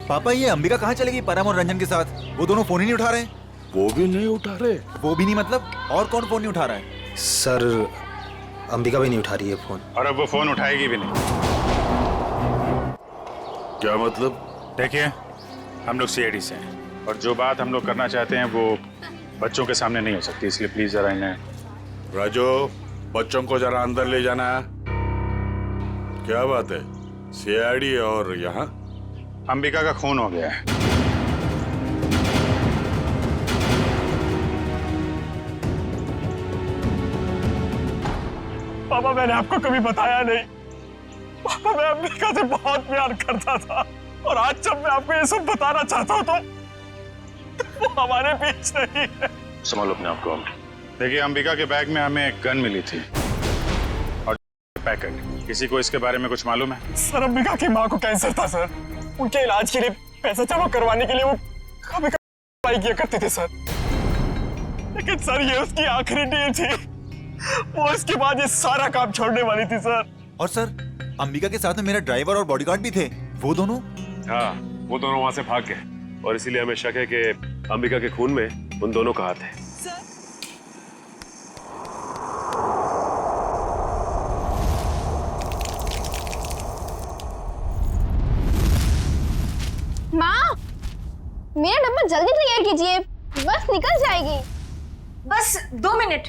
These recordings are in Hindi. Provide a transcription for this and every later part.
पापा ये अंबिका कहाँ चलेगी परम और रंजन के साथ? वो दोनों फोन ही नहीं उठा रहे। वो भी नहीं उठा रहे? वो भी नहीं मतलब और कौन फोन नहीं उठा रहा है? सर अंबिका भी नहीं उठा रही है फोन। और अब वो फोन उठाएगी भी नहीं। क्या मतलब? देखिए, हम लोग सीआईडी से हैं और जो बात हम लोग करना चाहते हैं वो बच्चों के सामने नहीं हो सकती, इसलिए प्लीज जरा इन्हें। राजू, बच्चों को जरा अंदर ले जाना। क्या बात है? सीआईडी और यहाँ? अंबिका का खून हो गया है। पापा मैंने आपको कभी बताया नहीं, पापा मैं अंबिका से बहुत प्यार करता था और आज जब मैं आपको ये सब बताना चाहता हूँ तो वो हमारे बीच नहीं है। संभालो अपने आप को। देखिए, अंबिका के बैग में हमें एक गन मिली थी और पैकेट। किसी को इसके बारे में कुछ मालूम है? सर अंबिका की माँ को कैंसर था सर, उनके इलाज के लिए पैसा जमा करवाने के लिए वो कभी अप्लाई किया करते थे सर, लेकिन सर ये उसकी आखिरी डील थी, वो इसके बाद ये सारा काम छोड़ने वाली थी सर। और सर अंबिका के साथ में मेरा ड्राइवर और बॉडीगार्ड भी थे, वो दोनों? हाँ, वो दोनों वहां से भाग गए और इसीलिए हमें शक है कि अंबिका के खून में उन दोनों का हाथ है। माँ, मेरा डब्बा जल्दी तैयार कीजिए, बस निकल जाएगी। बस 2 मिनट,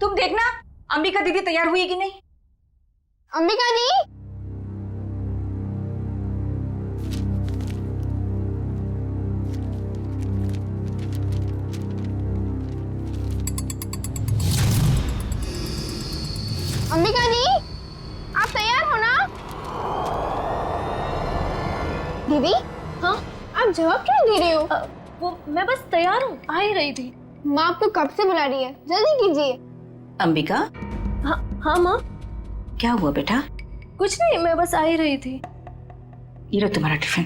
तुम देखना अंबिका दीदी तैयार हुई कि नहीं। अंबिका दी, अंबिका दी, आप तैयार हो ना? दीदी, हाँ आप जवाब क्यों दे रही हो? वो मैं बस तैयार हूँ, आ ही रही थी। माँ आपको कब से बुला रही है, जल्दी कीजिए। अंबिका? हाँ माँ। क्या हुआ बेटा? कुछ नहीं, मैं बस आ ही रही थी। ये लो तुम्हारा टिफिन।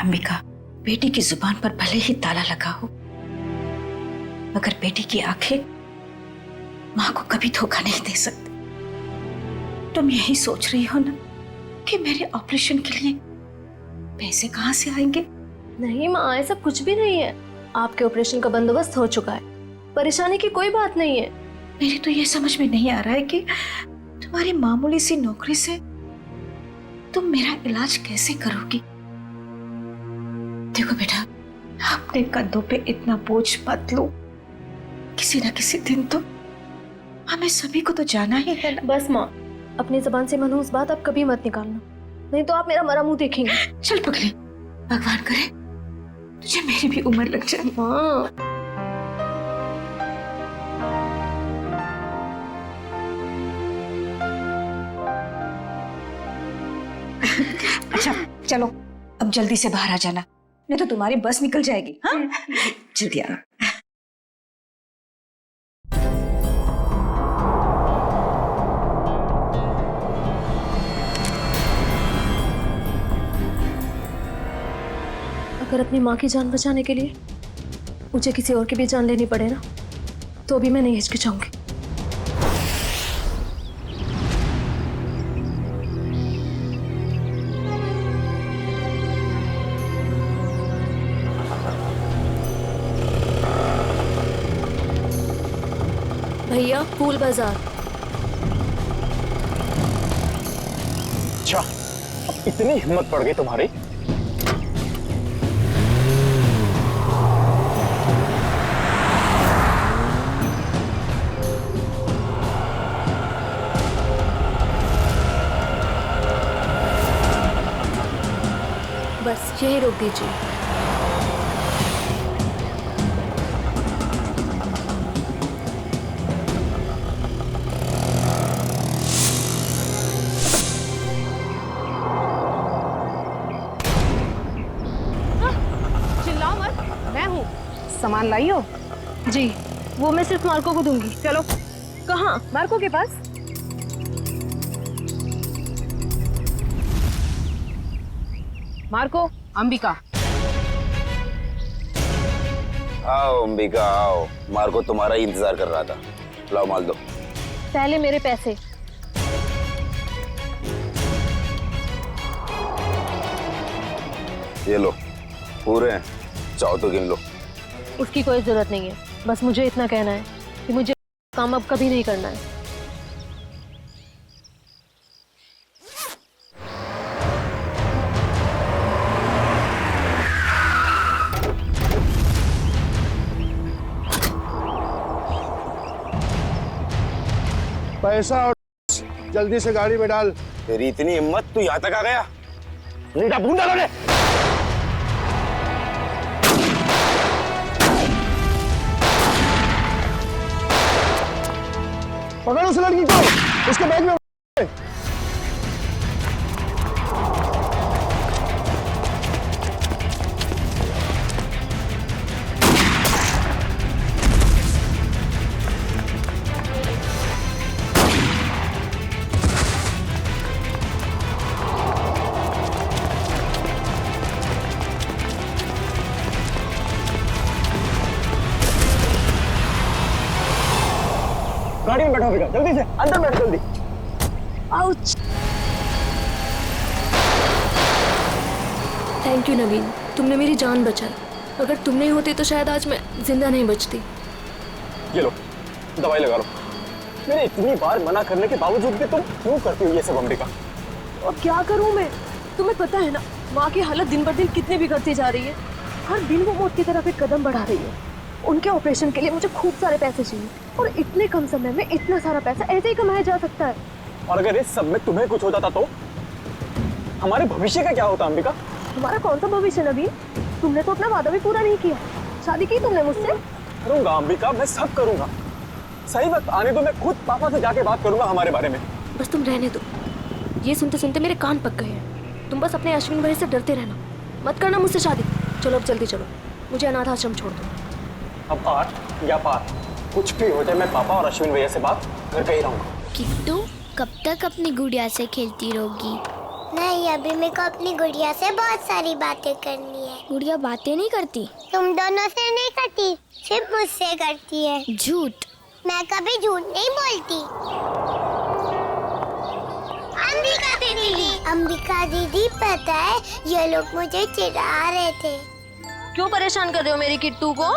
अंबिका, बेटी की जुबान पर भले ही ताला लगा हो, मगर बेटी की आंखें माँ को कभी धोखा नहीं दे सकती। तुम यही सोच रही हो ना कि मेरे ऑपरेशन के लिए पैसे कहाँ से आएंगे? नहीं माँ, ऐसा कुछ भी नहीं है। आपके ऑपरेशन का बंदोबस्त हो चुका है, परेशानी की कोई बात नहीं है। मेरे तो ये समझ में नहीं आ रहा है कि तुम्हारी मामूली सी नौकरी से तुम मेरा इलाज कैसे करोगी। देखो बेटा, अपने कंधों पे इतना बोझ मत लो, किसी ना किसी दिन तो हमें सभी को तो जाना ही है ना। बस माँ, अपनी जबान से मनहूस बात अब कभी मत निकालना, नहीं तो आप मेरा मरा मुंह देखेंगे। चल पगली, भगवान करे तुझे मेरी भी उम्र लग जाए। हाँ। अच्छा चलो, अब जल्दी से बाहर आ जाना, नहीं तो तुम्हारी बस निकल जाएगी। हाँ जल्दी आना। अगर अपनी माँ की जान बचाने के लिए मुझे किसी और की भी जान लेनी पड़े ना, तो भी मैं नहीं हिचकिचाऊंगी। भैया, फूल बाजार। अच्छा, अब इतनी हिम्मत पड़ गई तुम्हारी? बस यही रोक दीजिए। चिल्लाओ मत, मैं हूँ। सामान लाई हो? जी, वो मैं सिर्फ मार्को को दूंगी। चलो। कहाँ? मार्को के पास। मार्को, अंबिका। आओ अंबिका आओ, मार्को तुम्हारा ही इंतजार कर रहा था। लाओ माल दो। पहले मेरे पैसे। ये लो, पूरे हैं, चाहो तो गिन लो। उसकी कोई जरूरत नहीं है, बस मुझे इतना कहना है कि मुझे काम अब कभी नहीं करना है। पैसा और जल्दी से गाड़ी में डाल। तेरी इतनी हिम्मत, तू यहाँ तक आ गया? नीटा बूंदा लो ले। पकड़ उस लड़की को, उसके बैग में। गाड़ी में बैठो बेटा, जल्दी से अंदर बैठ जल्दी। आउच। थैंक यू नवीन, तुमने मेरी जान बचाई। अगर तुम नहीं होते तो शायद आज मैं जिंदा नहीं बचती। ये लो, दवाई लगा लो। मैंने इतनी बार मना करने के बावजूद भी तुम क्यों करती हो ये सब अंबिका? अब क्या करूं मैं? तुम्हें पता है ना, माँ की हालत दिन ब दिन कितनी बिगड़ती जा रही है। हर दिन वो मौत की तरफ एक कदम बढ़ा रही है। उनके ऑपरेशन के लिए मुझे खूब सारे पैसे चाहिए, और इतने कम समय में इतना सारा पैसा ऐसे ही कमाया जा सकता है। और अगर इस सब में तुम्हें कुछ हो जाता तो हमारे भविष्य का क्या होता अंबिका? हमारा कौन सा भविष्य नवीन? तुमने तो अपना वादा भी पूरा नहीं किया। शादी की तुमने मुझसे? करूंगा अंबिका, मैं सब करूंगा। सही वक्त आने दो, मैं खुद पापा से जाके बात करूंगा हमारे बारे में। बस तुम रहने दो। ये सुनते सुनते मेरे कान पक गए हैं। तुम बस अपने अश्विन भाई से डरते रहना, मत करना मुझसे शादी। चलो अब जल्दी चलो, मुझे अनाथ आश्रम छोड़ दो। अब आर या पार, कुछ भी हो जाए, मैं पापा और अश्विन भैया से बात घर पे ही रहूंगा। किट्टू, कब तक अपनी गुड़िया से खेलती रहोगी? नहीं, अभी मेरे को अपनी गुड़िया से बहुत सारी बातें करनी है। गुड़िया बातें नहीं करती? तुम दोनों से नहीं करती, सिर्फ मुझसे करती है। झूठ। मैं कभी झूठ नहीं बोलती। अंबिका दीदी, पता है ये लोग मुझे चिढ़ा रहे थे। क्यों परेशान कर रहे हो मेरी किट्टू को?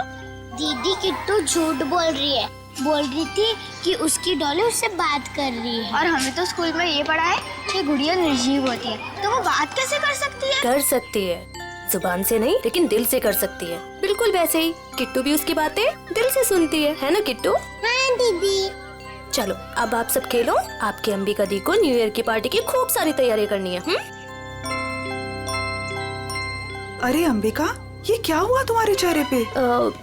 दीदी, किट्टू झूठ बोल रही है। बोल रही थी कि उसकी डॉली उससे बात कर रही है, और हमें तो स्कूल में ये पढ़ा है कि गुड़िया निर्जीव होती है, तो वो बात कैसे कर सकती है? कर सकती है, जुबान से नहीं लेकिन दिल से कर सकती है। बिल्कुल वैसे ही किट्टू भी उसकी बातें दिल से सुनती है ना किट्टू? हाँ दीदी। चलो अब आप सब खेलो। आपकी अंबिका दी को न्यू ईयर की पार्टी की खूब सारी तैयारी करनी है। अरे अंबिका, ये क्या हुआ तुम्हारे चेहरे पे?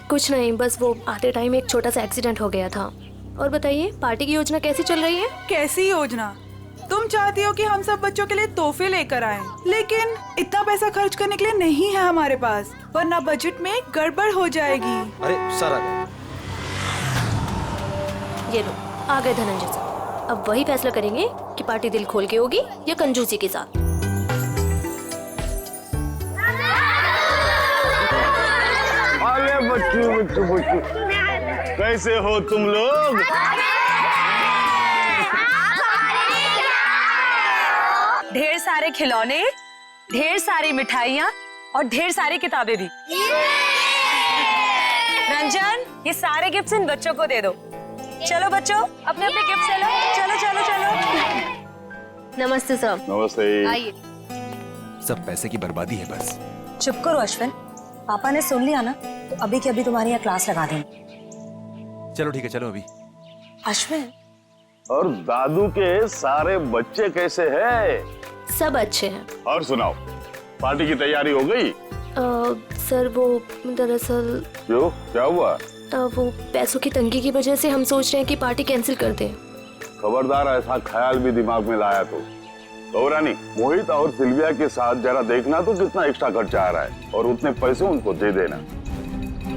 कुछ नहीं, बस वो आते टाइम एक छोटा सा एक्सीडेंट हो गया था। और बताइए, पार्टी की योजना कैसी चल रही है? कैसी योजना? तुम चाहती हो कि हम सब बच्चों के लिए तोहफे लेकर आएं, लेकिन इतना पैसा खर्च करने के लिए नहीं है हमारे पास, वरना बजट में गड़बड़ हो जाएगी। अरे सर आ गए। ये लो, आ गए धनंजय सर। अब वही फैसला करेंगे कि पार्टी दिल खोल के होगी या कंजूसी के साथ। अरे बच्चू, कैसे हो तुम लोग? ढेर सारे खिलौने, ढेर सारी मिठाइयाँ और ढेर सारी किताबें भी। रंजन, ये सारे गिफ्ट्स इन बच्चों को दे दो। चलो बच्चों, अपने अपने गिफ्ट ले लो। चलो चलो चलो। नमस्ते सर। नमस्ते। आइए। सब पैसे की बर्बादी है बस। चुप करो अश्विन, पापा ने सुन लिया ना तो अभी के अभी तुम्हारी यहाँ क्लास लगा देंगे। चलो ठीक है, चलो अभी। अश्विन, और दादू के सारे बच्चे कैसे हैं? सब अच्छे हैं। और सुनाओ, पार्टी की तैयारी हो गई? सर वो दरअसल क्यों, क्या हुआ? वो पैसों की तंगी की वजह से हम सोच रहे हैं कि पार्टी कैंसिल कर दें। खबरदार ऐसा ख्याल भी दिमाग में लाया तो रानी, मोहित और सिल्विया के साथ जरा देखना तो कितना एक्स्ट्रा खर्चा आ रहा है, और उतने पैसे उनको दे देना।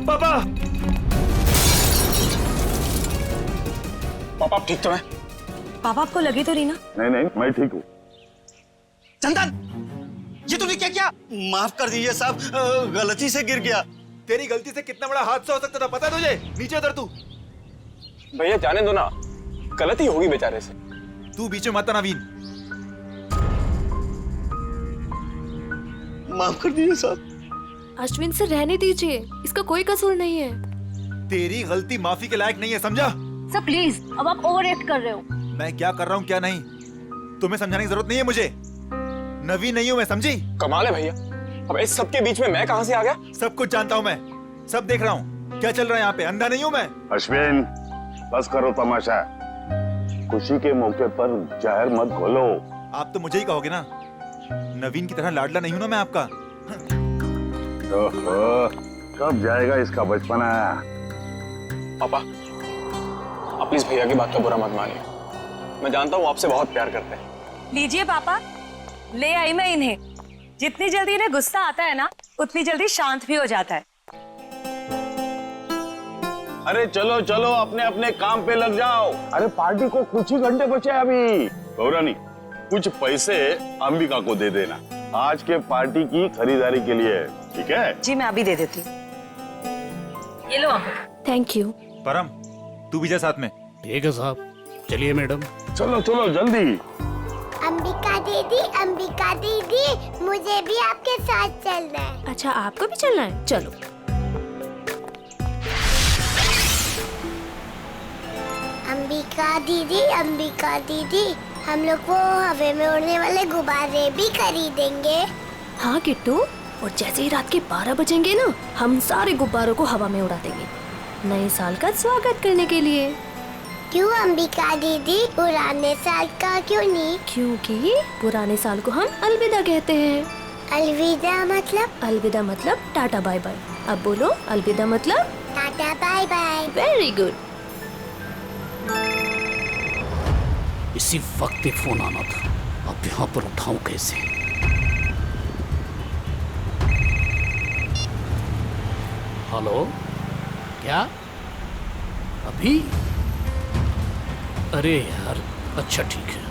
पापा, पापा ठीक तो है? पापा आपको लगी तो रही ना? नहीं नहीं, मैं ठीक हूँ। चंदन, ये तूने क्या किया? माफ कर दीजिए साहब, गलती से गिर गया। तेरी गलती से कितना बड़ा हादसा हो सकता था पता है तुझे? नीचे उतर तू। भैया जाने दो ना, गलती होगी बेचारे से। तू बीच में मत आना नवीन। माफ कर दीजिए साहब। अश्विन से रहने दीजिए, इसका कोई कसूर नहीं है। तेरी गलती माफी के लायक नहीं है, समझा? सर प्लीज, अब आप ओवर एक्ट कर रहे हो। मैं क्या कर रहा हूँ क्या नहीं, तुम्हें समझाने की जरूरत नहीं है मुझे। नवी नहीं हूँ मैं, समझी? कमाल है भैया, अब इस सब के बीच में मैं कहां से आ गया? सब कुछ जानता हूँ मैं, सब देख रहा हूँ। क्या चल रहा है यहाँ पे, अंधा नहीं हूँ मैं। अश्विन बस करो तमाशा, खुशी के मौके पर जहर मत घोलो। आप तो मुझे ही कहोगे ना, नवीन की तरह लाडला नहीं हूँ ना मैं आपका। ओहो, कब जाएगा इसका बचपना? पापा, आप प्लीज भैया की बात का बुरा मत मानिए, मैं जानता हूँ आपसे बहुत प्यार करते हैं। लीजिए पापा, ले आई मैं इन्हें। जितनी जल्दी इन्हें गुस्सा आता है ना, उतनी जल्दी शांत भी हो जाता है। अरे चलो चलो, अपने अपने काम पे लग जाओ। अरे पार्टी को कुछ ही घंटे बचे हैं अभी। गौरानी, कुछ पैसे अंबिका को दे देना आज के पार्टी की खरीदारी के लिए, ठीक है? जी मैं अभी दे देती हूँ। ये लो थैंक यू। परम, तू भी जा साथ में। ठीक है साहब, चलिए मैडम। चलो चलो जल्दी। अंबिका दीदी, मुझे भी आपके साथ चलना है। अच्छा, आपको भी चलना है? चलो। अंबिका दीदी, हम लोग वो हवा में उड़ने वाले गुब्बारे भी खरीदेंगे। हाँ किट्टू, और जैसे ही रात के 12 बजेंगे ना, हम सारे गुब्बारों को हवा में उड़ा देंगे, नए साल का स्वागत करने के लिए। क्यों अंबिका दीदी, पुराने साल का क्यों नहीं? क्योंकि पुराने साल को हम अलविदा कहते हैं। अलविदा मतलब? अलविदा मतलब टाटा बाय बाय। अब बोलो, अलविदा मतलब? Tata bye bye. Very good. इसी वक्त फोन आना था, अब यहाँ पर उठाऊं कैसे? हेलो, क्या अभी? अरे यार, अच्छा ठीक है।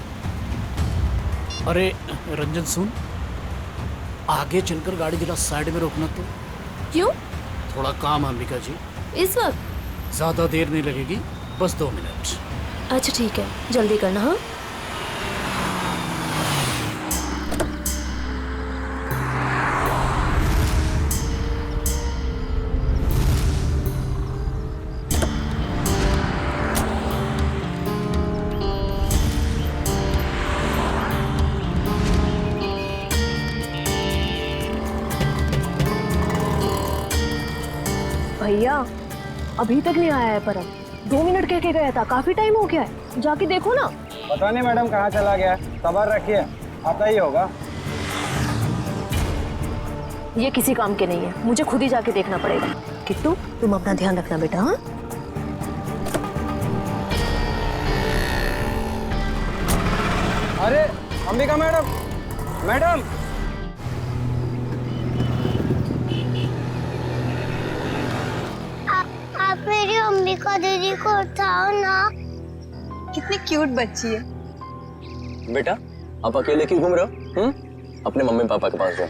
अरे रंजन सुन, आगे चलकर गाड़ी जरा साइड में रोकना तो। क्यों? थोड़ा काम है अंबिका जी। इस वक्त? ज्यादा देर नहीं लगेगी, बस 2 मिनट। अच्छा ठीक है, जल्दी करना। हाँ भैया, अभी तक नहीं आया है परम। 2 मिनट कह के गया था, काफी टाइम हो गया है, जाके देखो ना। पता नहीं मैडम कहाँ चला गया, सबर रखिए, आता ही होगा। ये किसी काम के नहीं है, मुझे खुद ही जाके देखना पड़ेगा। किट्टू, तुम अपना ध्यान रखना बेटा। हाँ अरे अंबिका मैडम, मैडम आप मेरी अंबिका दीदी को उठाओ ना। कितनी क्यूट बच्ची है। बेटा, आप अकेले क्यों घूम रहे हो? अपने मम्मी पापा के पास जाओ।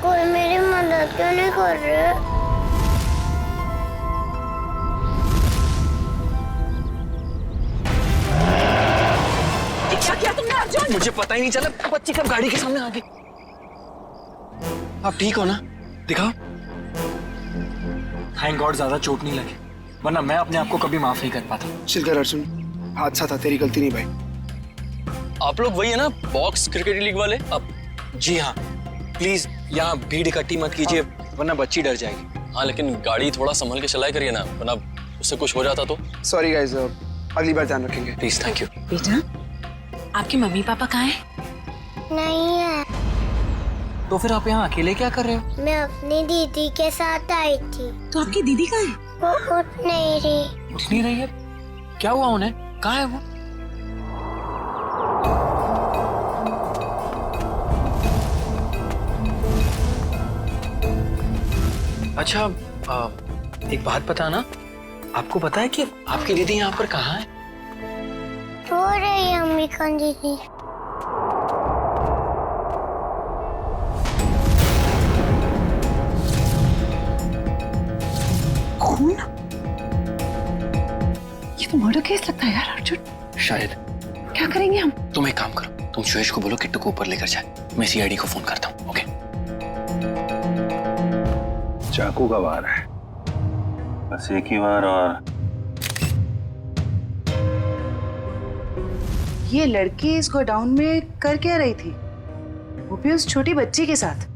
कोई मेरी मदद क्यों नहीं कर रहे? क्या किया तुमने अर्जुन? मुझे पता ही नहीं चला, बच्ची कब गाड़ी के सामने आ गई। आप ठीक हो ना? दिखाओ। थैंक गॉड ज्यादा चोट नहीं लगी, वरना मैं अपने आप को कभी माफ नहीं कर पाता। शिलकर अर्जुन, हादसा था, तेरी गलती नहीं भाई। आप लोग वही है ना, बॉक्स क्रिकेट लीग वाले? अब जी हाँ, प्लीज यहाँ भीड़ इकट्ठी मत कीजिए, वरना बच्ची डर जाएगी। हाँ, लेकिन गाड़ी थोड़ा संभल के चलाया करिए ना, वरना उससे कुछ हो जाता तो। सॉरी गाइस, अगली बार ध्यान रखेंगे। Please, thank you. बेटा, आपके मम्मी पापा कहाँ हैं? नहीं है। तो फिर आप यहाँ अकेले क्या कर रहे हो? मैं अपनी दीदी के साथ आई थी। तो आपकी दीदी कहाँ है? वो उठ नहीं रही। उठ नहीं रही है? क्या हुआ उन्हें? कहाँ है वो? अच्छा, एक बात पता ना, आपको पता है कि आपकी दीदी यहाँ पर कहाँ है? रो रही है अंबिका दीदी। खून? ये तो मर्डर केस लगता है यार अर्जुन। शायद। क्या करेंगे हम? तुम एक काम करो, तुम सुयश को बोलो किट्टू को ऊपर लेकर जाए, मैं सीआईडी को फोन करता हूँ। ओके? चाकू का वार है, बस एक ही बार। और ये लड़की इस गोडाउन में कर क्या रही थी, वो भी उस छोटी बच्ची के साथ?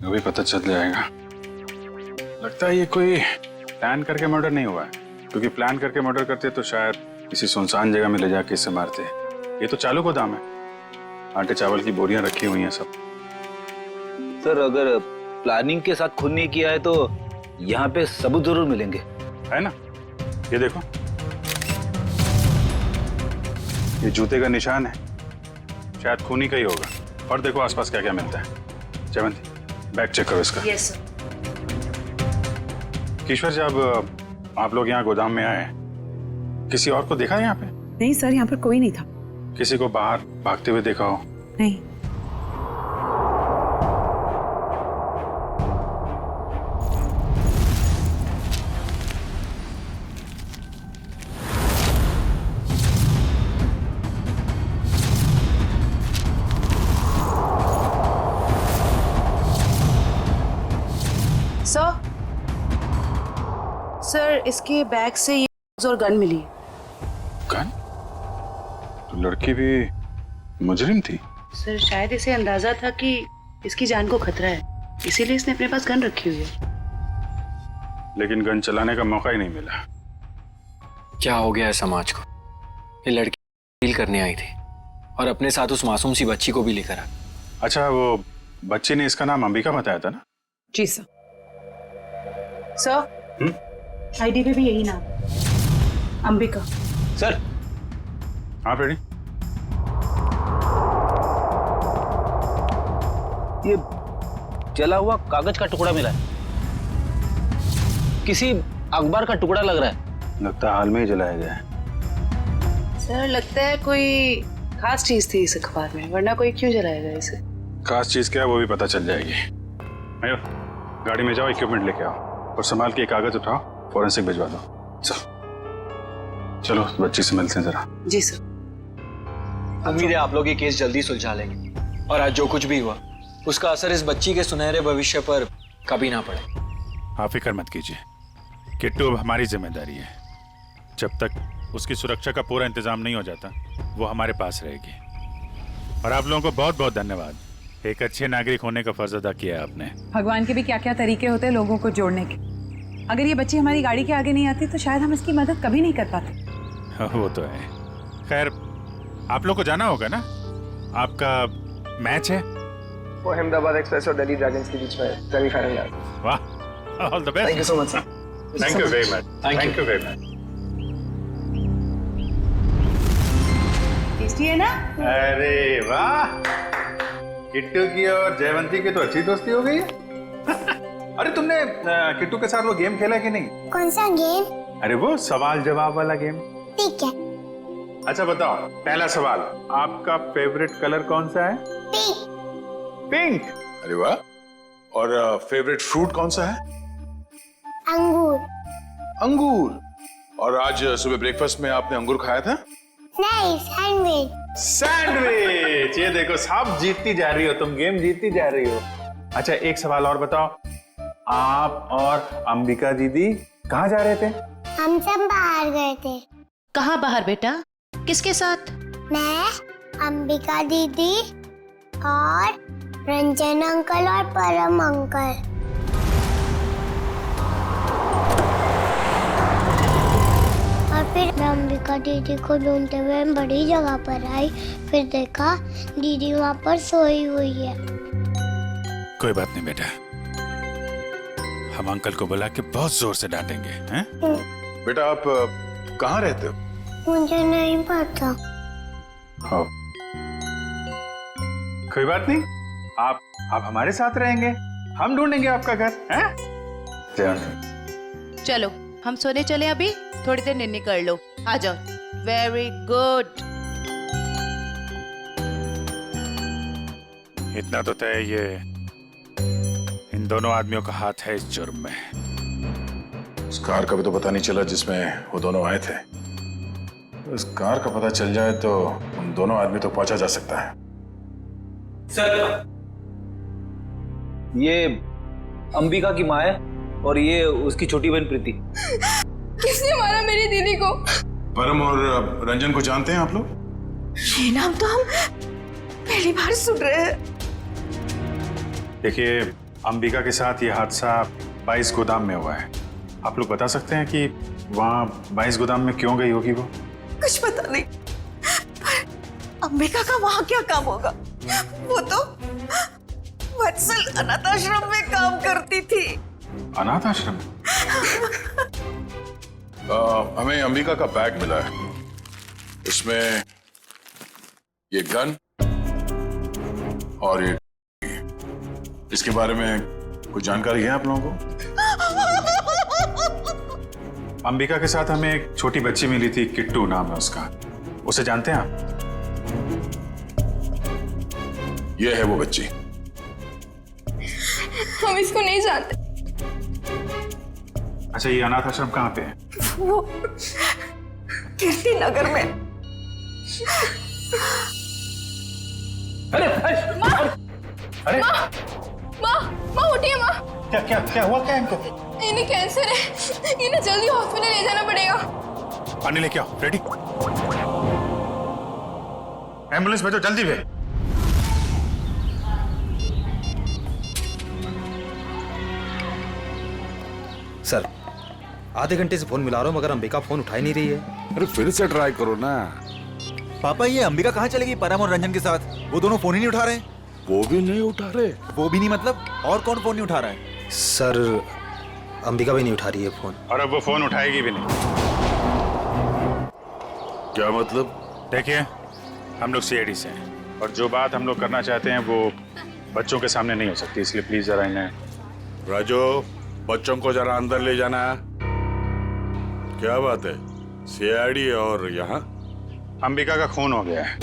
अभी पता चल जाएगा। लगता है ये कोई प्लान करके मर्डर नहीं हुआ है, क्योंकि प्लान करके मर्डर करते तो शायद किसी सुनसान जगह में ले जाके इससे मारते। ये तो चालू गोदाम है, आटे चावल की बोरियां रखी हुई हैं सब। सर अगर प्लानिंग के साथ खून नहीं किया है तो यहाँ पे सबूत जरूर मिलेंगे, है ना? ये देखो, ये जूते का निशान है, शायद खूनी का ही होगा। और देखो आसपास क्या क्या मिलता है। जयवंती, बैग चेक करो इसका। Yes sir. ईश्वर, जब आप लोग यहाँ गोदाम में आए, किसी और को देखा है यहाँ पे? नहीं सर, यहाँ पर कोई नहीं था। किसी को बाहर भागते हुए देखा हो? नहीं। सर, इसके बैग से ये और गन मिली है। गन? तो लड़की भी मुजरिम थी? सर शायद इसे अंदाजा था कि इसकी जान को खतरा है, इसीलिए इसने अपने पास गन रखी हुई है। लेकिन गन चलाने का मौका ही नहीं मिला। क्या हो गया है समाज को? ये लड़की डील करने आई थी और अपने साथ उस मासूम सी बच्ची को भी लेकर आ। अच्छा, वो बच्ची ने इसका नाम अंबिका बताया था ना? जी सर। सर, आईडी पे भी यही नाम, अंबिका। सर, हाँ रेडी। ये जला हुआ कागज का टुकड़ा मिला है, किसी अखबार का टुकड़ा लग रहा है। लगता है हाल में ही जलाया गया है। सर लगता है कोई खास चीज थी इस अखबार में, वरना कोई क्यों जलाएगा इसे? खास चीज क्या है वो भी पता चल जाएगी। मयूर, गाड़ी में जाओ, इक्विपमेंट लेके आओ और संभाल के कागज उठाओ, फॉरेंसिक भिजवा दो। चलो बच्ची से मिलते हैं जरा। जी सर। उम्मीद है आप लोग ये केस जल्दी सुलझा लेंगे और आज जो कुछ भी हुआ उसका असर इस बच्ची के सुनहरे भविष्य पर कभी ना पड़े। आप फिक्र मत कीजिए, किट्टू अब हमारी जिम्मेदारी है। जब तक उसकी सुरक्षा का पूरा इंतजाम नहीं हो जाता वो हमारे पास रहेगी। और आप लोगों को बहुत बहुत धन्यवाद, एक अच्छे नागरिक होने का फर्ज अदा किया है आपने। भगवान के भी क्या क्या तरीके होते हैं लोगों को जोड़ने के। अगर ये बच्ची हमारी गाड़ी के आगे नहीं आती तो शायद हम इसकी मदद कभी नहीं कर पाते। वो तो है। खैर, आप लोग को जाना होगा ना, आपका मैच है। वो अहमदाबाद एक्सप्रेस और दिल्ली ड्रैगन्स के बीच में सेमीफाइनल है। वाह, all the best. Thank you so much sir. Thank you very much. Thank you very much. Tasty है ना? अरे वाह, किट्टू की और जयवंती की तो अच्छी दोस्ती हो गई है। अरे तुमने किट्टू के साथ वो गेम खेला कि नहीं? कौन सा गेम? अरे वो सवाल जवाब वाला गेम। ठीक है। अच्छा बताओ, पहला सवाल, आपका फेवरेट कलर कौन सा है? पिंक। पिंक? अरे वाह। और फेवरेट फ्रूट कौन सा है? अंगूर। अंगूर? और आज सुबह ब्रेकफास्ट में आपने अंगूर खाया था? नहीं, सैंडविच। सैंडविच। ये देखो, सब जीतती जा रही हो तुम, गेम जीतती जा रही हो। अच्छा एक सवाल और बताओ, आप और अंबिका दीदी कहाँ जा रहे थे? हम सब बाहर गए थे। कहाँ बाहर बेटा? किसके साथ? मैं, अंबिका दीदी और रंजन अंकल और परम अंकल। और फिर मैं अंबिका दीदी को ढूंढते हुए बड़ी जगह पर आई, फिर देखा दीदी वहाँ पर सोई हुई है। कोई बात नहीं बेटा, हम अंकल को बुला के बहुत जोर से डांटेंगे, हैं? बेटा आप कहाँ रहते हो? मुझे नहीं पता। हाँ। कोई बात नहीं, आप हमारे साथ रहेंगे, हम ढूंढेंगे आपका घर, हैं? चलो हम सोने चले, अभी थोड़ी देर निन्नी कर लो, आ जाओ। Very good. इतना तो तय, ये इन दोनों आदमियों का हाथ है इस जुर्म में। उस कार का भी तो पता नहीं चला जिसमें वो दोनों आए थे। इस कार का पता चल जाए तो हम दोनों आदमी तो पहुंचा जा सकता है। सर, ये अंबिका की माँ है और ये उसकी छोटी बहन प्रीति। किसने मारा मेरी दीदी को? परम और रंजन को जानते हैं आप लोग? ये नाम तो हम पहली बार सुन रहे हैं। देखिए, अंबिका के साथ ये हादसा 22 गोदाम में हुआ है। आप लोग बता सकते हैं कि वहाँ 22 गोदाम में क्यों गई होगी वो? कुछ पता नहीं, पर अंबिका का वहाँ क्या काम होगा? वो तो वत्सल अनाथ आश्रम में काम करती थी। अनाथ आश्रम? हमें अंबिका का बैग मिला है, उसमें ये गन और ये, इसके बारे में कुछ जानकारी है आप लोगों को? अंबिका के साथ हमें एक छोटी बच्ची मिली थी, किट्टू नाम है उसका। उसे जानते हैं आप? ये है वो बच्ची। हम इसको नहीं जानते। अच्छा, ये अनाथ आश्रम कहाँ पे है? वो कीर्ति नगर में। अरे माँ उठिए माँ। क्या हुआ क्या इनको? इन्हें कैंसर है, इन्हें जल्दी हॉस्पिटल ले जाना पड़ेगा। पानी लेके आओ। रेडी? एम्बुलेंस भेजो जल्दी भेज। सर, आधे घंटे से फोन मिला रहा हूँ मगर अंबिका फोन उठा ही नहीं रही है। अरे फिर से ट्राई करो ना। पापा, ये अंबिका कहाँ चलेगी परम और रंजन के साथ? वो दोनों फोन ही नहीं उठा रहे। वो भी नहीं उठा रहे? वो भी नहीं मतलब? और कौन फोन नहीं उठा रहा है? सर, अंबिका भी नहीं उठा रही है फोन। और अब वो फोन उठाएगी भी नहीं। क्या मतलब? देखिए, हम लोग सीआईडी से हैं और जो बात हम लोग करना चाहते हैं वो बच्चों के सामने नहीं हो सकती, इसलिए प्लीज जरा इन्हें। राजू, बच्चों को जरा अंदर ले जाना। क्या बात है? सीआईडी और यहाँ? अंबिका का खून हो गया है।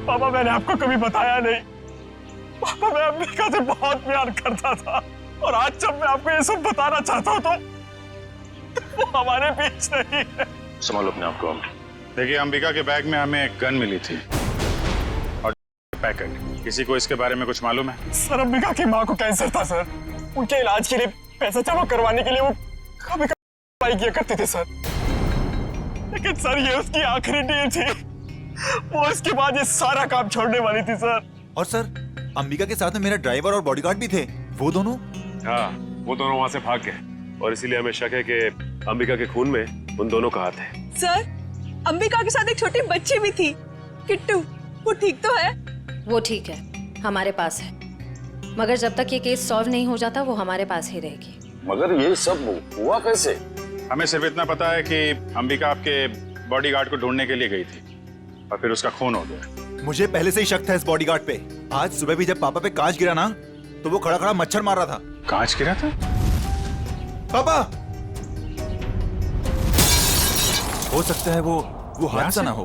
पापा, मैंने आपको कभी बताया नहीं। पापा, मैं अंबिका से बहुत प्यार करता था और आज जब मैं आपको ये सब बताना चाहता हूँ तो वो हमारे बीच नहीं है। संभालो अपने आप को। देखिए, अंबिका के बैग में हमें एक गन मिली थी और पैकेट। किसी को इसके बारे में कुछ मालूम है? सर, अंबिका की माँ को कैंसर था सर। उनके इलाज के लिए पैसा जमा करवाने के लिए वो कभी कभी किया करते थे सर। लेकिन सर, ये उसकी आखिरी डील थी। वो इसके बाद ये सारा काम छोड़ने वाली थी सर। और सर, अंबिका के साथ में मेरा ड्राइवर और बॉडीगार्ड भी थे। वो दोनों? हाँ, वो दोनों वहां से भाग गए और इसीलिए हमें शक है कि अंबिका के खून में उन दोनों का हाथ है। सर, अंबिका के साथ एक छोटी बच्ची भी थी, किट्टू। वो ठीक तो है? वो ठीक है, हमारे पास है। मगर जब तक ये केस सॉल्व नहीं हो जाता वो हमारे पास ही रहेगी। मगर ये सब हुआ कैसे? हमें सिर्फ इतना पता है कि अंबिका आपके बॉडीगार्ड को ढूंढने के लिए गई थी और फिर उसका खून हो गया। मुझे पहले से ही शक था इस बॉडीगार्ड पे। आज सुबह भी जब पापा पे कांच गिरा ना, तो वो खड़ा खड़ा मच्छर मार रहा था। कांच गिरा था? पापा, हो सकता है वो हादसा ना हो।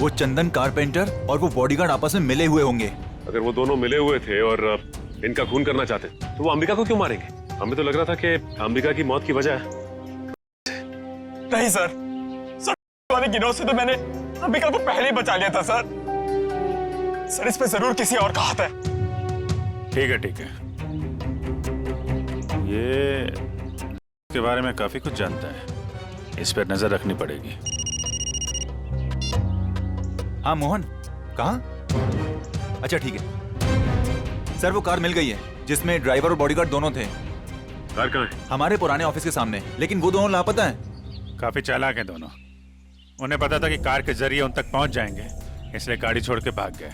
वो चंदन कारपेंटर और वो बॉडीगार्ड आपस में मिले हुए होंगे। अगर वो दोनों मिले हुए थे और इनका खून करना चाहते तो वो अंबिका को क्यों मारेंगे? हमें तो लग रहा था कि अंबिका की मौत की वजह नहीं सर, वाले गिरोह से तो मैंने अंबिका को पहले ही बचा लिया था सर। सर, इस पे जरूर किसी और का हाथ है। ठीक है, ठीक है। ये इसके बारे में काफी कुछ जानता है, इस पर नजर रखनी पड़ेगी। हाँ मोहन, कहाँ? अच्छा ठीक है सर, वो कार मिल गई है जिसमें ड्राइवर और बॉडीगार्ड दोनों थे। कार कहाँ है? हमारे पुराने ऑफिस के सामने, लेकिन वो दोनों लापता हैं। काफी चालाक हैं दोनों। उन्हें पता था कि कार के जरिए उन तक पहुंच जाएंगे, इसलिए गाड़ी छोड़ के भाग गए।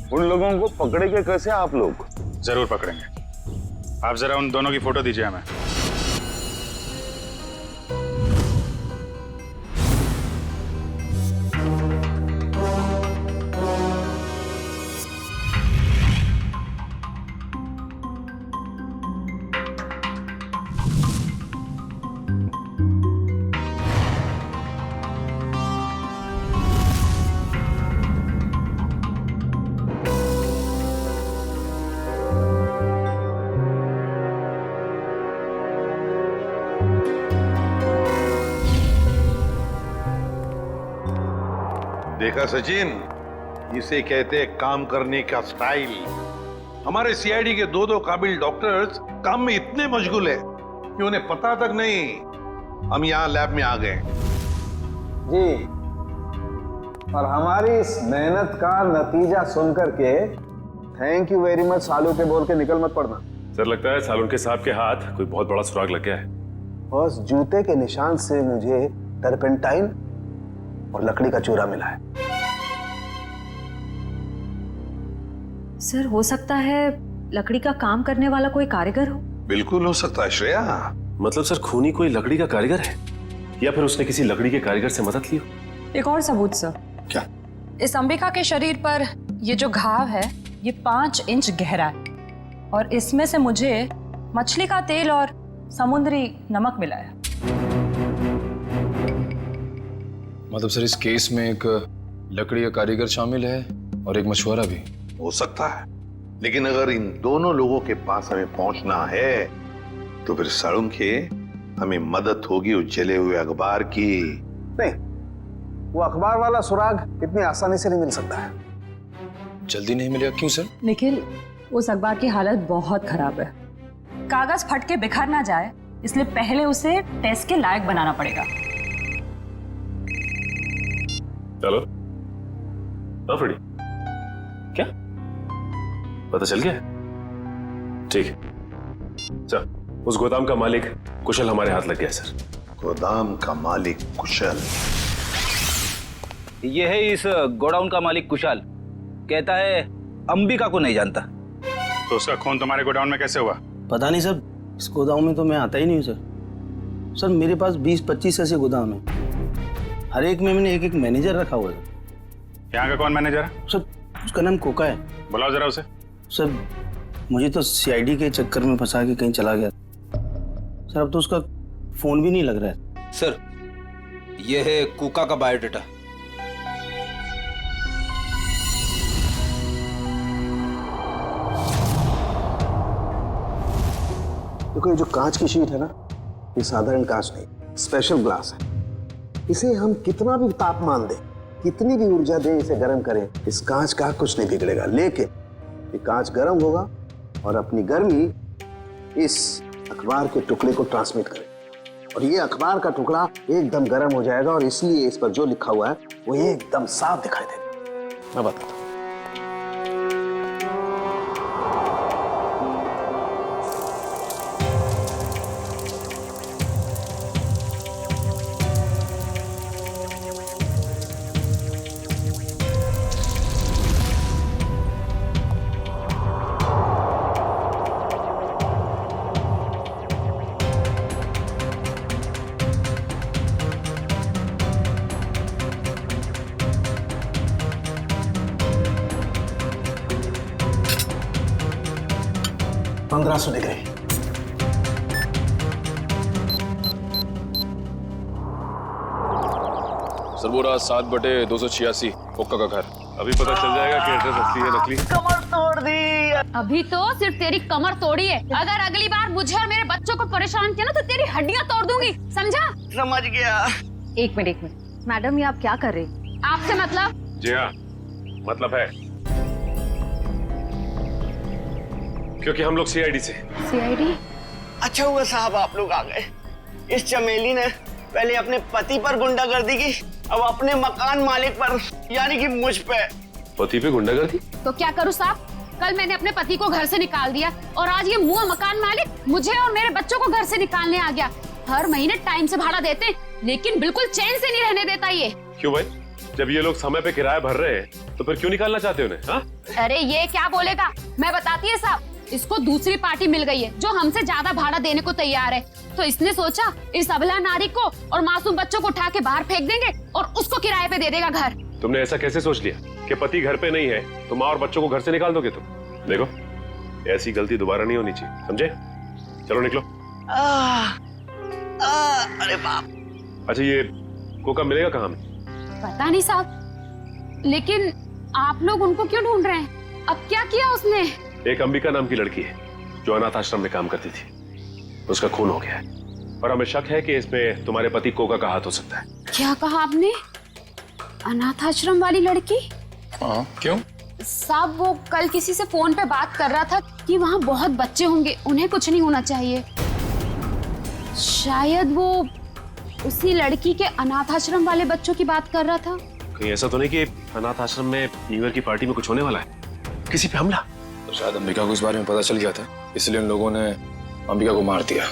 उन लोगों को पकड़ेंगे कैसे आप लोग? जरूर पकड़ेंगे। आप जरा उन दोनों की फोटो दीजिए हमें। देखा सचिन, इसे कहते हैं काम करने का स्टाइल। हमारे सीआईडी के दो काबिल डॉक्टर्स काम में इतने मशगूल है कि उन्हें पता तक नहीं हम यहाँ लैब में आ गए। जी, और हमारी इस मेहनत का नतीजा सुन करके थैंक यू वेरी मच सालू के बोल के निकल मत पड़ना। सर लगता है सालुन के साहब के हाथ कोई बहुत बड़ा सुराग लग गया है। बस जूते के निशान से मुझे टर्पेंटाइन और लकड़ी का चूरा मिला है। सर हो सकता है लकड़ी का काम करने वाला कोई कारीगर हो। बिल्कुल हो सकता है श्रेया। मतलब सर खूनी कोई लकड़ी का कारीगर है या फिर उसने किसी लकड़ी के कारीगर से मदद ली हो? एक और सबूत सर। क्या? इस अंबिका के शरीर पर ये जो घाव है ये 5 इंच गहरा है और इसमें से मुझे मछली का तेल और समुद्री नमक मिला है। मतलब सर इस केस में एक लकड़ी का कारीगर शामिल है और एक मछुआरा भी। हो सकता है, लेकिन अगर इन दोनों लोगों के पास हमें पहुंचना है तो फिर सालुन के हमें मदद होगी उस जले हुए अखबार की। नहीं, वो अखबार वाला सुराग इतनी आसानी से नहीं मिल सकता है। जल्दी नहीं मिलेगा? क्यों सर? निखिल, उस अखबार की हालत बहुत खराब है। कागज फट के बिखर ना जाए इसलिए पहले उसे टेस्ट के लायक बनाना पड़ेगा। चलो फ्रेडी, क्या पता चल गया? ठीक है, चल उस गोदाम का मालिक कुशल हमारे हाथ लग गया सर। गोदाम का मालिक कुशल? ये है इस गोडाउन का मालिक कुशल। कहता है अंबिका को नहीं जानता। तो उसका खून तुम्हारे गोडाउन में कैसे हुआ? पता नहीं सर, इस गोदाम में तो मैं आता ही नहीं हूँ सर। सर मेरे पास 20-25 ऐसे गोदाम है, हर एक में मैंने एक मैनेजर रखा हुआ है। यहाँ का कौन मैनेजर है? सर उसका नाम कोका है। बुलाओ जरा उसे। सर मुझे तो सीआईडी के चक्कर में फंसा के कहीं चला गया सर, अब तो उसका फोन भी नहीं लग रहा है। सर ये है कोका का बायोडाटा। देखो ये जो कांच की शीट है ना, ये साधारण कांच नहीं, स्पेशल ग्लास है। इसे हम कितना भी तापमान दें, कितनी भी ऊर्जा दें, इसे गर्म करें, इस कांच का कुछ नहीं बिगड़ेगा। लेकिन ये कांच गर्म होगा और अपनी गर्मी इस अखबार के टुकड़े को ट्रांसमिट करेगा और ये अखबार का टुकड़ा एकदम गर्म हो जाएगा और इसलिए इस पर जो लिखा हुआ है वो एकदम साफ दिखाई देगा। मैं बताता हूँ। $1500 डिग्री। सर वो रहा 7/286 कोका का घर। अभी पता चल जाएगा कि एड्रेस असली है नकली। कमर तोड़ दी। अभी तो सिर्फ तेरी कमर तोड़ी है, अगर अगली बार मुझे और मेरे बच्चों को परेशान किया ना तो तेरी हड्डियां तोड़ दूंगी, समझा? समझ गया। एक मिनट मैडम ये आप क्या कर रहे हैं? आपसे मतलब? जी हाँ, मतलब है, क्योंकि हम लोग सीआईडी से। सीआईडी? अच्छा हुआ साहब आप लोग आ गए। इस चमेली ने पहले अपने पति पर गुंडागर्दी की, अब अपने मकान मालिक पर यानी कि मुझ पे। पति पे गुंडागर्दी? तो क्या करूं साहब, कल मैंने अपने पति को घर से निकाल दिया और आज ये मुआ मकान मालिक मुझे और मेरे बच्चों को घर से निकालने आ गया। हर महीने टाइम से भाड़ा देते लेकिन बिल्कुल चैन से नहीं रहने देता ये। क्यों भाई, जब ये लोग समय पे किराया भर रहे हैं तो फिर क्यों निकालना चाहते हो उन्हें? हाँ? अरे ये क्या बोलेगा, मैं बताती है साहब, इसको दूसरी पार्टी मिल गई है जो हमसे ज्यादा भाड़ा देने को तैयार है, तो इसने सोचा इस अबला नारी को और मासूम बच्चों को उठा के बाहर फेंक देंगे और उसको किराए पे दे देगा घर। तुमने ऐसा कैसे सोच लिया कि पति घर पे नहीं है तो माँ और बच्चों को घर से निकाल दोगे तुम? देखो ऐसी गलती दोबारा नहीं होनी चाहिए, समझे? चलो निकलो। अरे बाप। अच्छा ये कोका मिलेगा कहाँ में? पता नहीं साहब, लेकिन आप लोग उनको क्यों ढूंढ रहे हैं? अब क्या किया उसने? एक अंबिका नाम की लड़की है जो अनाथ आश्रम में काम करती थी, उसका खून हो गया है और हमें शक है कि इसमें तुम्हारे पति कोका का हाथ हो सकता है। क्या कहा आपने? अनाथ आश्रम वाली लड़की? हाँ, क्यों? साहब वो कल किसी से फोन पे बात कर रहा था कि वहाँ बहुत बच्चे होंगे, उन्हें कुछ नहीं होना चाहिए। शायद वो उसी लड़की के अनाथ आश्रम वाले बच्चों की बात कर रहा था। कहीं ऐसा तो नहीं कि अनाथ आश्रम में न्यू ईयर की पार्टी में कुछ होने वाला है, किसी पे हमला? तो शायद अंबिका को इस बारे में पता चल गया था, इसलिए उन लोगों ने अंबिका को मार दिया।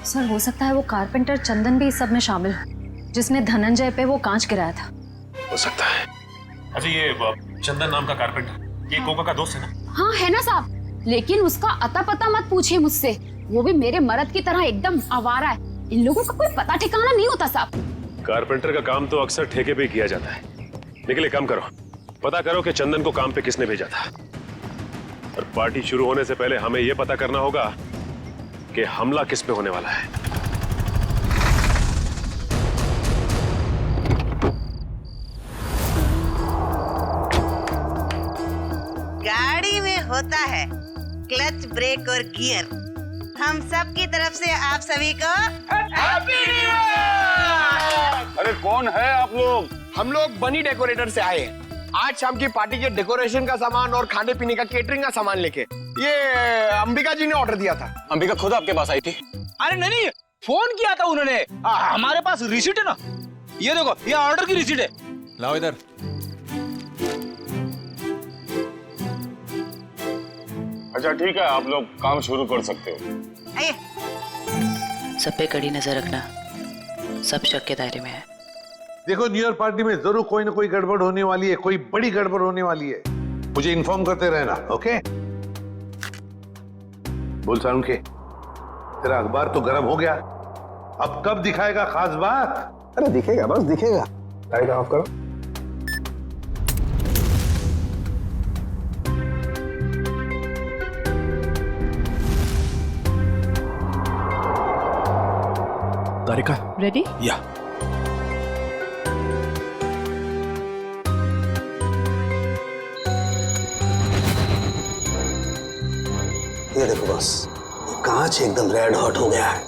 सर हो सकता है वो कारपेंटर चंदन भी इस सब में शामिल हो, जिसने धनंजय पे वो कांच गिराया था। हो सकता है। अच्छा ये चंदन नाम का कारपेंटर, ये कोका का दोस्त है ना? हाँ है ना साहब, लेकिन उसका अता पता मत पूछिए मुझसे, वो भी मेरे मर्द की तरह एकदम आवारा है। इन लोगों का कोई पता ठिकाना नहीं होता साहब। कारपेंटर का काम तो अक्सर ठेके पे किया जाता है। निकले काम करो, पता करो कि चंदन को काम पे किसने भेजा था, और पार्टी शुरू होने से पहले हमें यह पता करना होगा कि हमला किस पे होने वाला है। गाड़ी में होता है क्लच, ब्रेक और गियर। हम सब की तरफ से आप सभी को हैप्पी न्यू ईयर। अरे कौन है आप लोग? हम लोग बनी डेकोरेटर से आए हैं। आज शाम की पार्टी के डेकोरेशन का सामान और खाने पीने का केटरिंग का सामान लेके। ये अंबिका जी ने ऑर्डर दिया था। अंबिका खुद आपके पास आई थी? अरे नहीं, फोन किया था उन्होंने। हमारे पास रिसीट है ना, ये देखो, ये ऑर्डर की रिसीट है। लाओ इधर। अच्छा ठीक है, आप लोग काम शुरू कर सकते हो। सब पे कड़ी नजर रखना, सब शक के दायरे में है। देखो, न्यू ईयर पार्टी में जरूर कोई ना कोई गड़बड़ होने वाली है, कोई बड़ी गड़बड़ होने वाली है। मुझे इन्फॉर्म करते रहना, ओके? बोल सारुण के, तेरा अखबार तो गर्म हो गया, अब कब दिखाएगा खास बात? अरे दिखेगा, बस दिखेगा। लाइट ऑफ करो। तारिका रेडी? या। ये देखो बस, ये कांच एकदम रेड हॉट हो गया है।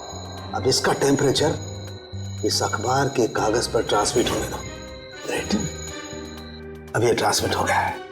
अब इसका टेम्परेचर इस अखबार के कागज पर ट्रांसमिट होने दो। ग्रेट, अब ये ट्रांसमिट हो गया है।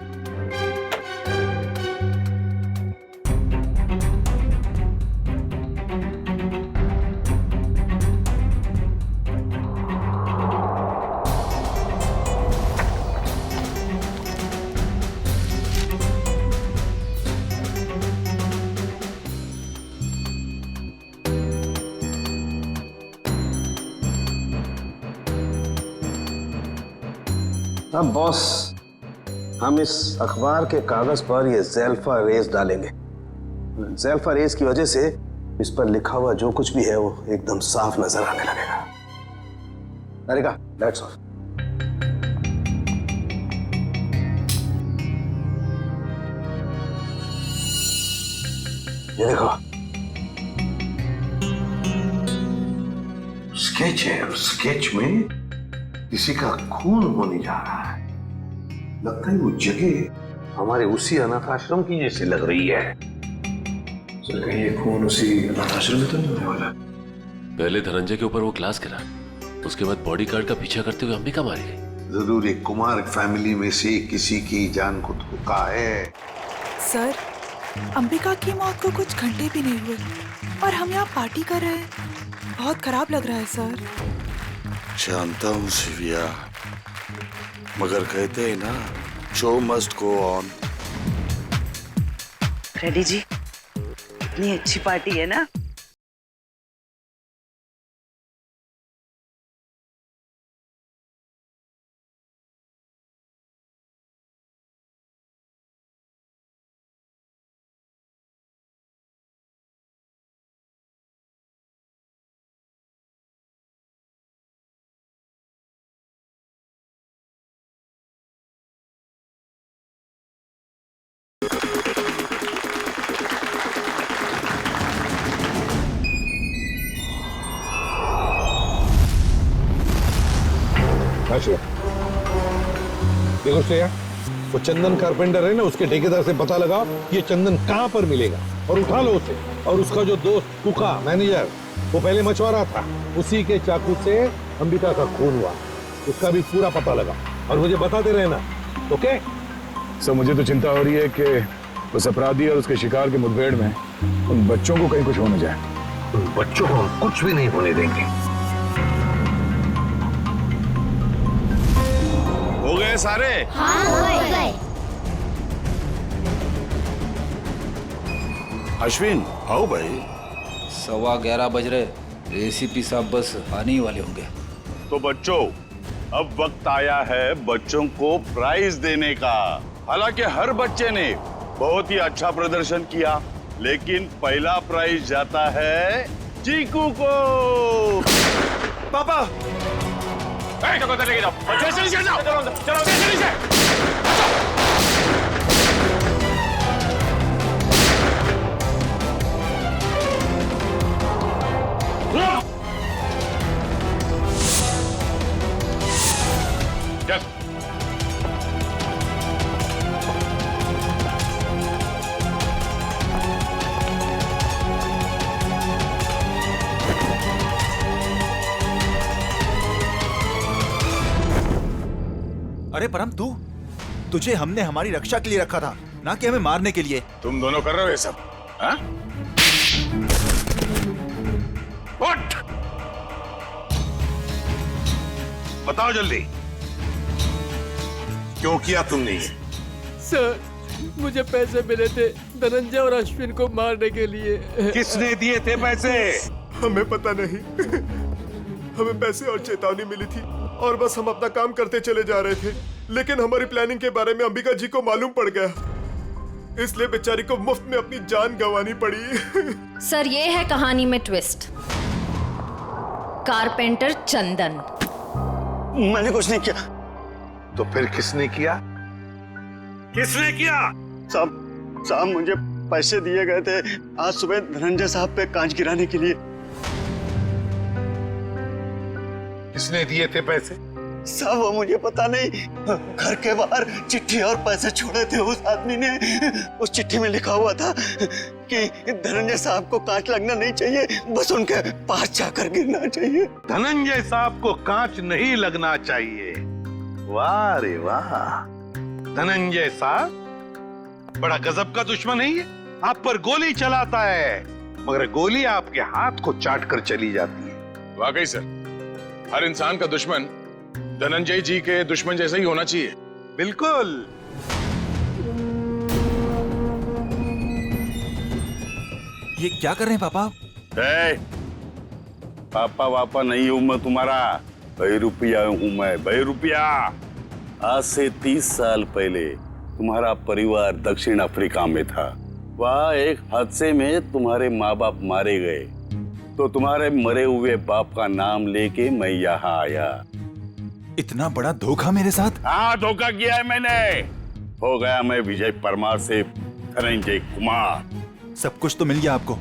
अब बॉस, हम इस अखबार के कागज पर ये ज़ेल्फा रेस डालेंगे। ज़ेल्फा रेस की वजह से इस पर लिखा हुआ जो कुछ भी है वो एकदम साफ नजर आने लगेगा। तारिका, दैट्स ऑल। ये देखो, स्केच है, और स्केच में किसी का खून होने जा रहा है। लगता है वो जगह हमारे उसी अनाथ आश्रम की जैसी लग रही है। सर कहीं ये खून उसी अनाथ आश्रम में तो नहीं होने वाला? पहले धनंजय के ऊपर वो ग्लास गिरा, उसके बाद बॉडीगार्ड का पीछा करते हुए अंबिका मारी गई। जरूर एक कुमार फैमिली में से किसी की जान को धोखा है। सर, अंबिका की मौत को कुछ घंटे भी नहीं हुए और हम यहाँ पार्टी कर रहे हैं। बहुत खराब लग रहा है सर। जानता हूँ शिविया, मगर कहते हैं ना, show must go on. Ready जी, इतनी अच्छी पार्टी है ना। देखो श्रेया, वो चंदन कारपेंटर है ना, उसके ठेकेदार से पता लगाओ ये चंदन कहाँ पर मिलेगा और उठा लो उसे। और उसका जो दोस्त कुका मैनेजर, वो पहले मछुआरा था, उसी के चाकू से अंबिका का खून हुआ, उसका भी पूरा पता लगा। और मुझे बताते रहना, ओके? सर मुझे तो चिंता हो रही है कि उस अपराधी और उसके शिकार के मुठभेड़ में उन बच्चों को कहीं कुछ हो न जाए। उन बच्चों को हम कुछ भी नहीं होने देंगे। हो गए सारे? हाँ, हो गए। अश्विन आओ भाई। 11:15 बज रहे, एसीपी साहब बस आने ही वाले होंगे। तो बच्चों, अब वक्त आया है बच्चों को प्राइज देने का। हालांकि हर बच्चे ने बहुत ही अच्छा प्रदर्शन किया, लेकिन पहला प्राइज जाता है चीकू को। पापा लेके जाओ, चलो अरे परम, तुझे हमने हमारी रक्षा के लिए रखा था, ना कि हमें मारने के लिए। तुम दोनों कर रहे हो ये सब, हाँ? उठ! बताओ जल्दी, क्यों किया तुमने ये? सर, मुझे पैसे मिले थे धनंजय और अश्विन को मारने के लिए। किसने दिए थे पैसे? हमें पता नहीं। हमें पैसे और चेतावनी मिली थी और बस हम अपना काम करते चले जा रहे थे, लेकिन हमारी प्लानिंग के बारे में अंबिका जी को मालूम पड़ गया, इसलिए बेचारी को मुफ्त में अपनी जान गंवानी पड़ी। सर, ये है कहानी में ट्विस्ट। कारपेंटर चंदन। मैंने कुछ नहीं किया। तो फिर किसने किया? किसने किया? साहब मुझे पैसे दिए गए थे आज सुबह धनंजय साहब पे कांच गिराने के लिए। किसने दिए थे पैसे? साहब वो मुझे पता नहीं, घर के बाहर चिट्ठी और पैसे छोड़े थे उस आदमी ने। उस चिट्ठी में लिखा हुआ था कि धनंजय साहब को कांच लगना नहीं चाहिए, बस उनके पास जाकर गिरना चाहिए। धनंजय साहब को कांच नहीं लगना चाहिए। वाह रे वाह, धनंजय साहब बड़ा गजब का दुश्मन है ये। आप पर गोली चलाता है, मगर गोली आपके हाथ को चाट कर चली जाती है। वाकई सर, हर इंसान का दुश्मन धनंजय जी के दुश्मन जैसा ही होना चाहिए। बिल्कुल। ये क्या कर रहे हैं पापा? पापा वापा नहीं हूं मैं तुम्हारा, बहरूपिया हूं मैं, बहरूपिया। आज से 30 साल पहले तुम्हारा परिवार दक्षिण अफ्रीका में था। वहाँ एक हादसे में तुम्हारे माँ बाप मारे गए, तो तुम्हारे मरे हुए बाप का नाम लेके मैं यहाँ आया। इतना बड़ा धोखा मेरे साथ? हाँ, धोखा किया है मैंने। हो गया मैं विजय परमार से धनंजय कुमार। सब कुछ तो मिल गया आपको,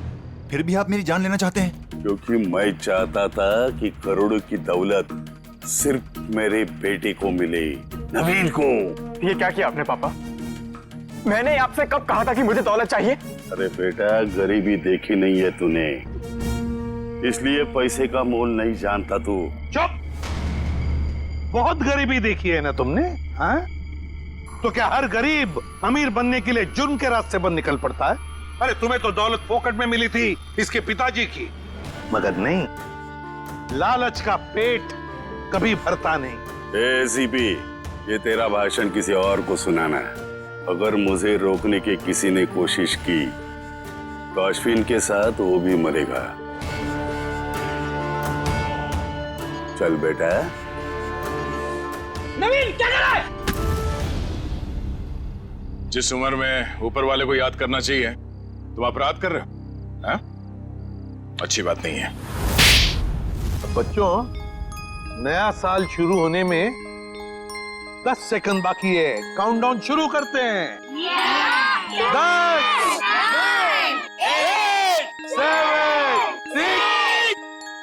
फिर भी आप मेरी जान लेना चाहते हैं? क्योंकि मैं चाहता था कि करोड़ों की दौलत सिर्फ मेरे बेटे को मिले, नवीन को। ये क्या किया आपने पापा? मैंने आपसे कब कहा था कि मुझे दौलत चाहिए? अरे बेटा, गरीबी देखी नहीं है तूने, इसलिए पैसे का मोल नहीं जानता तू। चुप! बहुत गरीबी देखी है ना तुमने, हाँ? तो क्या हर गरीब अमीर बनने के लिए जुर्म के रास्ते पर निकल पड़ता है? अरे तुम्हें तो दौलत फोकट में मिली थी इसके पिताजी की, मगर नहीं, लालच का पेट कभी भरता नहीं। एसीपी, ये तेरा भाषण किसी और को सुनाना है। अगर मुझे रोकने की किसी ने कोशिश की तो अश्विन के साथ वो भी मरेगा। चल बेटा। नवीन, क्या कर रहा है? जिस उम्र में ऊपर वाले को याद करना चाहिए तुम अपराध कर रहे हो, हाँ? अच्छी बात नहीं है। बच्चों, नया साल शुरू होने में 10 सेकंड बाकी है। काउंटडाउन शुरू करते हैं। 10, 9, 8, 7, 6,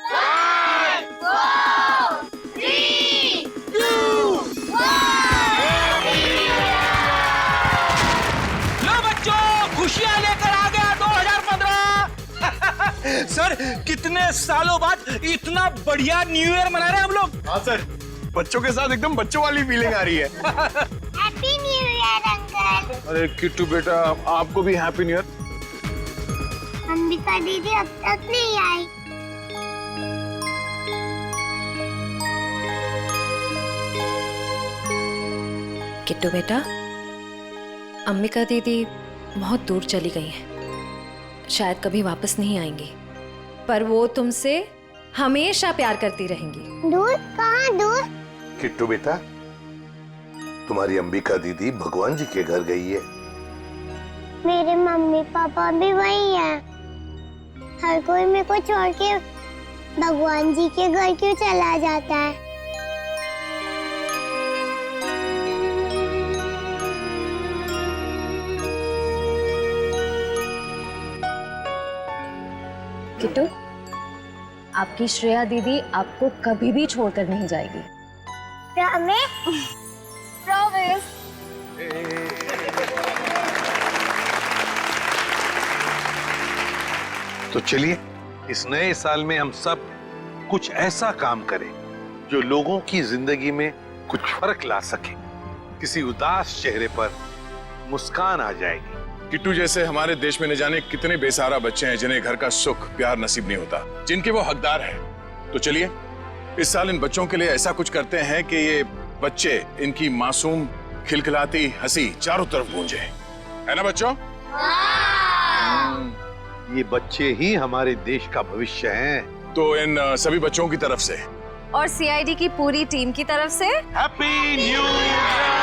5, 4, 3, 2, 1। लो बच्चों, खुशियां लेकर आ गया 2015। सर, कितने सालों बाद इतना बढ़िया न्यू ईयर मना रहे हैं हम लोग। हाँ सर, बच्चों के साथ एकदम बच्चों वाली फीलिंग आ रही है। Happy new year uncle. अरे किट्टू बेटा, आपको भी हैप्पी न्यू ईयर। अंबिका दीदी अब तक नहीं आई। किट्टू बेटा, अंबिका दीदी बहुत दूर चली गई हैं। शायद कभी वापस नहीं आएंगी, पर वो तुमसे हमेशा प्यार करती रहेंगी। दूर? कहाँ दूर? किट्टू बेटा, तुम्हारी अंबिका दीदी भगवान जी के घर गई है। मेरे मम्मी पापा भी वही हैं। हर कोई मेरे को छोड़ के भगवान जी के घर क्यों चला जाता है? किट्टू, आपकी श्रेया दीदी आपको कभी भी छोड़कर नहीं जाएगी। प्रॉमिस। तो चलिए इस नए साल में हम सब कुछ ऐसा काम करें जो लोगों की जिंदगी में कुछ फर्क ला सके। किसी उदास चेहरे पर मुस्कान आ जाएगी। किट्टू जैसे हमारे देश में न जाने कितने बेसहारा बच्चे हैं जिन्हें घर का सुख प्यार नसीब नहीं होता, जिनके वो हकदार हैं। तो चलिए इस साल इन बच्चों के लिए ऐसा कुछ करते हैं कि ये बच्चे, इनकी मासूम खिलखिलाती हंसी चारों तरफ गूंजे, है ना बच्चों? ये बच्चे ही हमारे देश का भविष्य हैं। तो इन सभी बच्चों की तरफ से और सीआईडी की पूरी टीम की तरफ से हैप्पी न्यू ईयर।